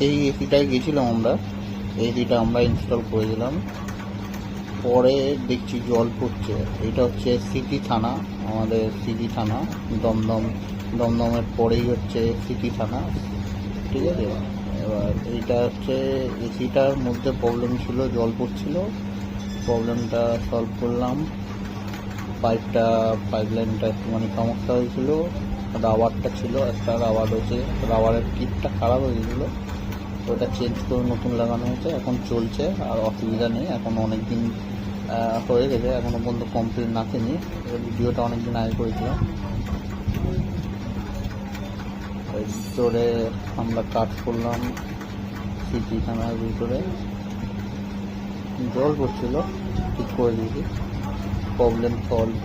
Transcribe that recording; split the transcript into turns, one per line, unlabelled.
এই এসিটায় গেছিলাম আমরা, এসিটা আমরা ইনস্টল করে দিলাম, পরে দেখছি জল পড়ছে। এটা হচ্ছে সিটি থানা, আমাদের সিটি থানা, দমদমের পরেই হচ্ছে সিটি থানা, ঠিক আছে। এবার এইটা হচ্ছে এসিটার মধ্যে প্রবলেম ছিল, জল পড়ছিল, প্রবলেমটা সলভ করলাম। পাইপলাইনটা একটুখানি সমস্যা হয়েছিল, রাবারটা ছিল একটা, রাবার হয়েছে, রাবারের কিটটা খারাপ হয়ে গেছিলো, ওটা চেঞ্জ করে নতুন লাগানো হয়েছে, এখন চলছে, আর অসুবিধা নেই। এখন অনেক দিন হয়ে গেছে, এখনও পর্যন্ত কমপ্লেন আসেনি। ভিডিওটা অনেক দিন আগে করেছিলাম। এর ভিতরে আমরা কাজ করলাম, সিটি থানার ভিতরে জল পড়ছিল, ঠিক করে দিয়েছি, প্রবলেম সলভ।